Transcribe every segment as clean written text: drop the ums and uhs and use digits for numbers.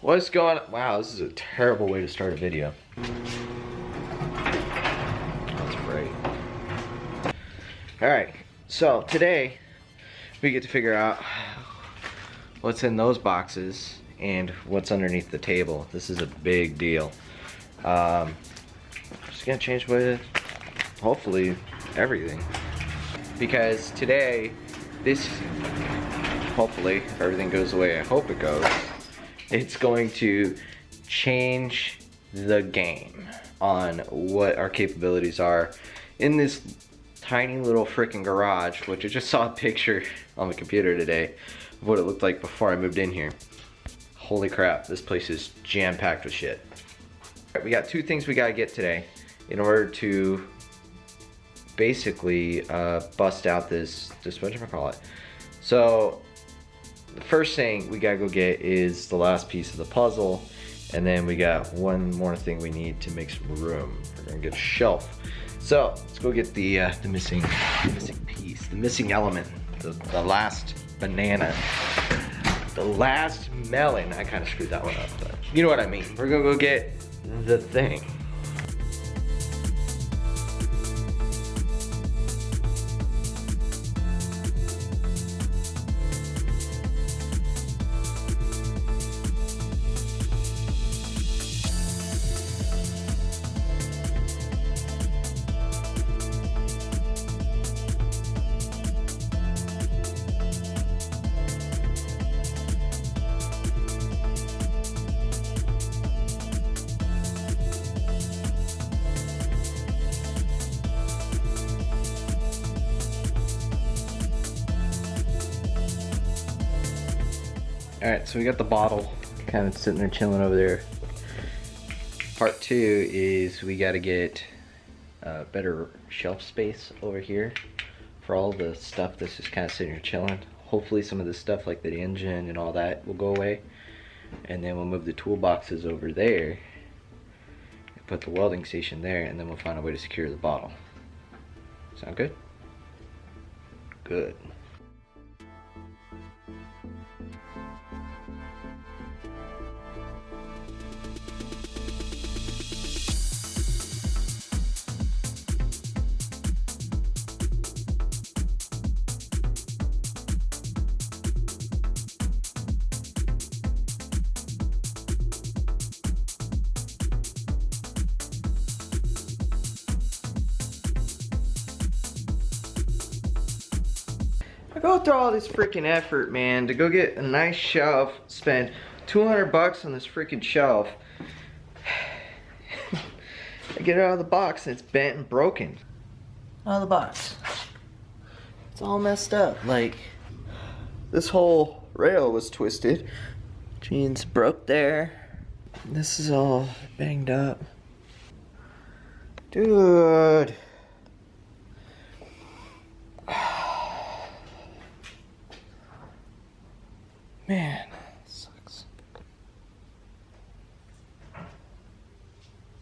What's going on? Wow, this is a terrible way to start a video. That's great. Alright, so today we get to figure out what's in those boxes and what's underneath the table. This is a big deal. Just gonna change with hopefully everything. Because today, hopefully, if everything goes the way I hope it goes, it's going to change the game on what our capabilities are in this tiny little freaking garage, which I just saw a picture on my computer today of what it looked like before I moved in here. Holy crap, this place is jam-packed with shit. We got two things we gotta get today in order to basically bust out this whatchamacallit. So the first thing we gotta go get is the last piece of the puzzle, and then we got one more thing we need to make some room. We're gonna get a shelf. So let's go get the missing piece, the missing element, the last banana, the last melon. I kind of screwed that one up, but you know what I mean. We're gonna go get the thing. Alright, so we got the bottle kind of sitting there chilling over there. Part two is we got to get better shelf space over here for all the stuff that's just kind of sitting here chilling. Hopefully some of the stuff like the engine and all that will go away. And then we'll move the toolboxes over there. Put the welding station there, and then we'll find a way to secure the bottle. Sound good? Good. Go through all this freaking effort, man, to go get a nice shelf, spend 200 bucks on this freaking shelf. I get it out of the box and it's bent and broken. Out of the box. It's all messed up. Like, this whole rail was twisted. Jeans broke there. This is all banged up. Dude. Man, that sucks.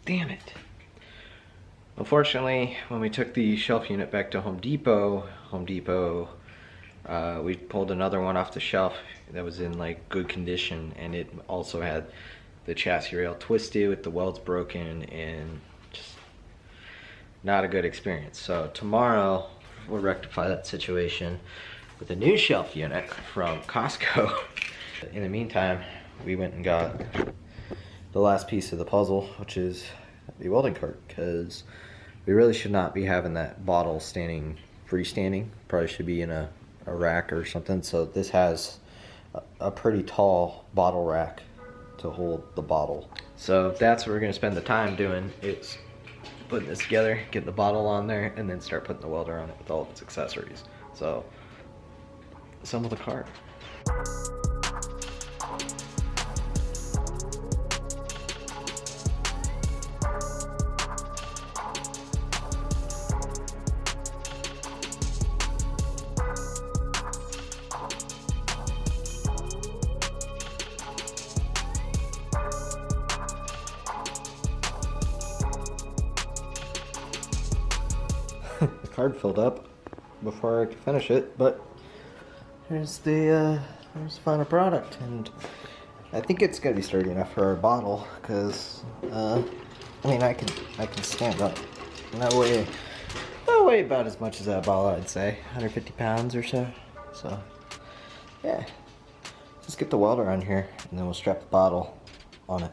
Damn it. Unfortunately, when we took the shelf unit back to Home Depot, we pulled another one off the shelf that was in like good condition, and it also had the chassis rail twisted with the welds broken, and just not a good experience. So tomorrow we'll rectify that situation with a new shelf unit from Costco. In the meantime, we went and got the last piece of the puzzle, which is the welding cart, because we really should not be having that bottle standing freestanding. Probably should be in a rack or something. So this has a pretty tall bottle rack to hold the bottle. So that's what we're gonna spend the time doing. It's putting this together, get the bottle on there, and then start putting the welder on it with all of its accessories. So assemble the cart. The card filled up before I could finish it, but here's the final product, and I think it's gonna be sturdy enough for our bottle, cause I mean I can stand up. And I weigh about as much as that bottle, I'd say, 150 pounds or so. So yeah, let's get the welder on here, and then we'll strap the bottle on it.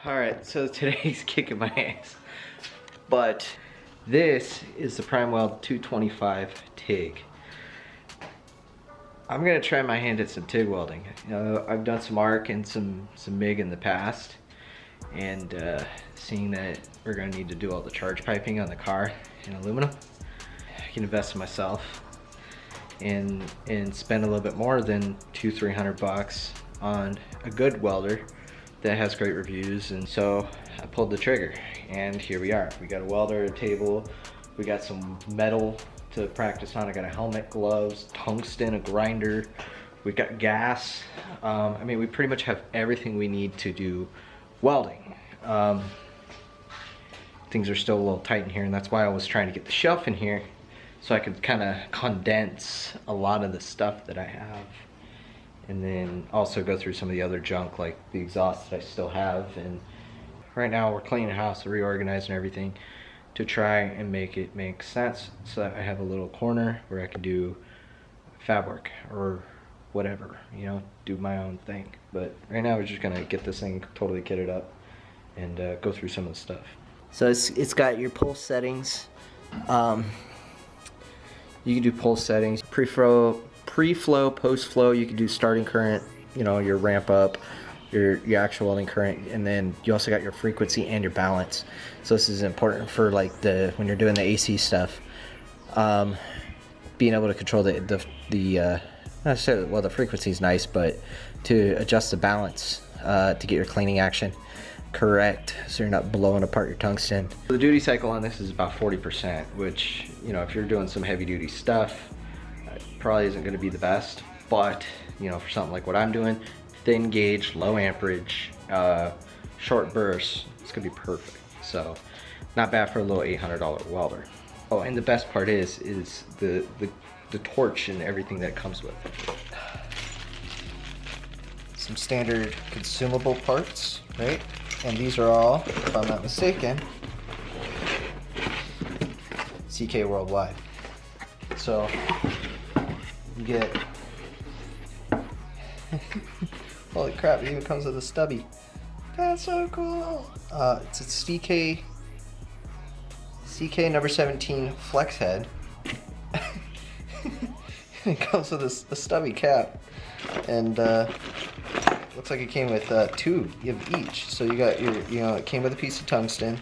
Alright, so today's kicking my ass. But this is the Prime Weld 225 TIG. I'm gonna try my hand at some TIG welding. You know, I've done some arc and some MIG in the past, and seeing that we're gonna need to do all the charge piping on the car in aluminum, I can invest in myself and spend a little bit more than $200-300 bucks on a good welder that has great reviews. And so I pulled the trigger, and here we are. We got a welder, a table, we got some metal to practice on. I got a helmet, gloves, tungsten, a grinder, we've got gas. I mean, we pretty much have everything we need to do welding. Things are still a little tight in here, and that's why I was trying to get the shelf in here so I could kind of condense a lot of the stuff that I have, and then also go through some of the other junk, like the exhaust that I still have. And right now we're cleaning the house, reorganizing everything to try and make it make sense, so that I have a little corner where I can do fab work or whatever, you know, do my own thing. But right now we're just gonna get this thing totally kitted up and go through some of the stuff. So it's got your pulse settings. You can do pulse settings, pre-flow, post-flow. You can do starting current, you know, your ramp up, your actual welding current, and then you also got your frequency and your balance. So this is important for like when you're doing the AC stuff, being able to control the not necessarily, well, the frequency is nice, but to adjust the balance to get your cleaning action correct, so you're not blowing apart your tungsten. The duty cycle on this is about 40%, which, you know, if you're doing some heavy duty stuff, probably isn't going to be the best. But, you know, for something like what I'm doing, thin gauge, low amperage, short bursts, it's going to be perfect. So not bad for a little $800 welder. Oh, and the best part is the torch and everything that comes with it. Some standard consumable parts, right? And these are all, if I'm not mistaken, CK Worldwide. So you get, holy crap, it even comes with a stubby. That's so cool. It's a CK number 17 flex head. It comes with a stubby cap, and looks like it came with two of each. So you got your, you know, it came with a piece of tungsten,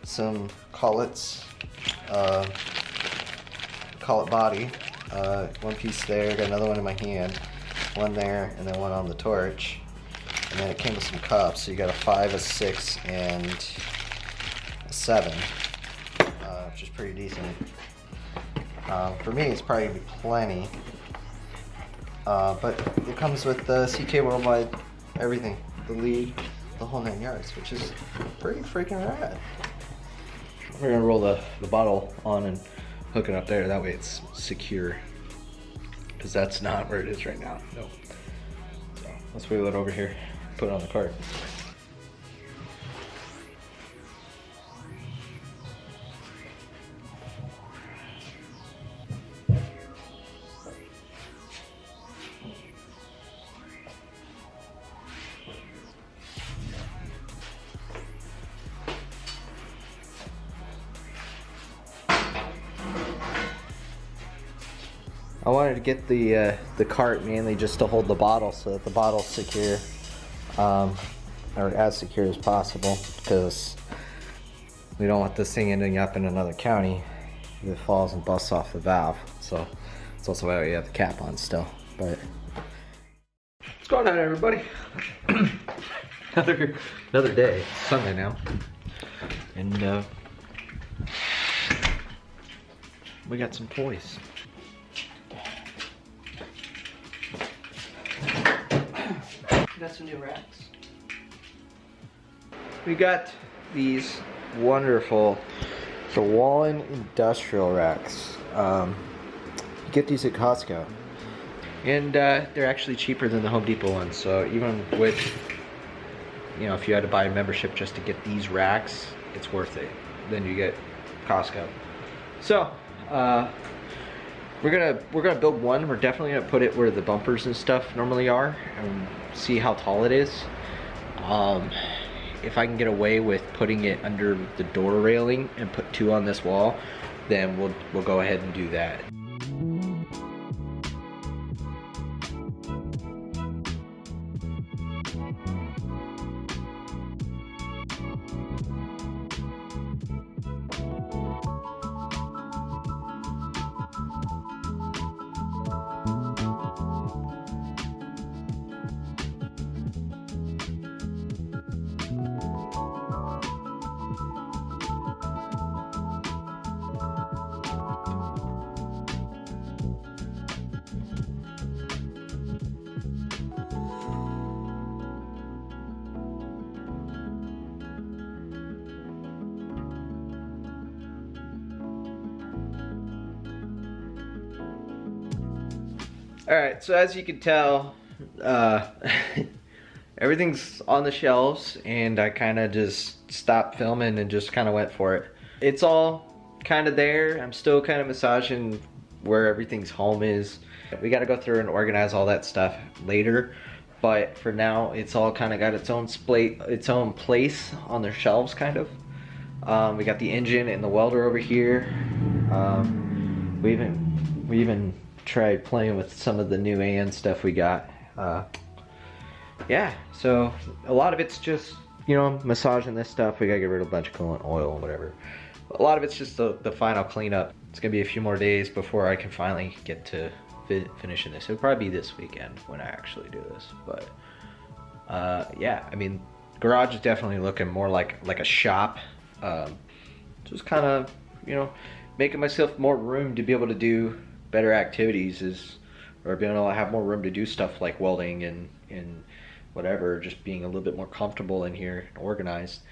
some collets, collet body, one piece there, got another one in my hand, one there, and then one on the torch. And then it came with some cups, so you got a 5, a 6, and a 7, which is pretty decent. For me, it's probably gonna be plenty. But it comes with the CK Worldwide everything, the lead, the whole 9 yards, which is pretty freaking rad. We're gonna roll the bottle on and hook it up there. That way it's secure, because that's not where it is right now. No. So let's wheel it over here, put it on the cart. I wanted to get the cart mainly just to hold the bottle, so that the bottle's secure, or as secure as possible, because we don't want this thing ending up in another county if it falls and busts off the valve. So It's also why we have the cap on still. But what's going on, everybody? another day. It's Sunday now, and we got some toys. We got some new racks. We got these wonderful Wallen industrial racks. You get these at Costco, and they're actually cheaper than the Home Depot ones. So even with, you know, if you had to buy a membership just to get these racks, it's worth it. Then you get Costco. So we're gonna build one. We're definitely gonna put it where the bumpers and stuff normally are, and see how tall it is. If I can get away with putting it under the door railing and put 2 on this wall, then we'll go ahead and do that. Alright, so as you can tell, everything's on the shelves, and I kind of just stopped filming and just kind of went for it. It's all kind of there. I'm still kind of massaging where everything's home is. We got to go through and organize all that stuff later, but for now it's all kind of got its own place on their shelves, kind of. We got the engine and the welder over here. We even tried playing with some of the new AN stuff we got. Yeah, so a lot of it's just, you know, massaging this stuff. We gotta get rid of a bunch of coolant, oil, whatever. A lot of it's just the final cleanup. It's gonna be a few more days before I can finally get to finishing this. It'll probably be this weekend when I actually do this. But yeah, I mean, garage is definitely looking more like a shop. Just kind of, you know, making myself more room to be able to do better activities, or being able to have more room to do stuff like welding and whatever, just being a little bit more comfortable in here and organized,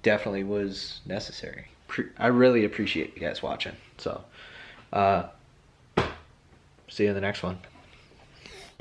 definitely was necessary. I really appreciate you guys watching. So see you in the next one.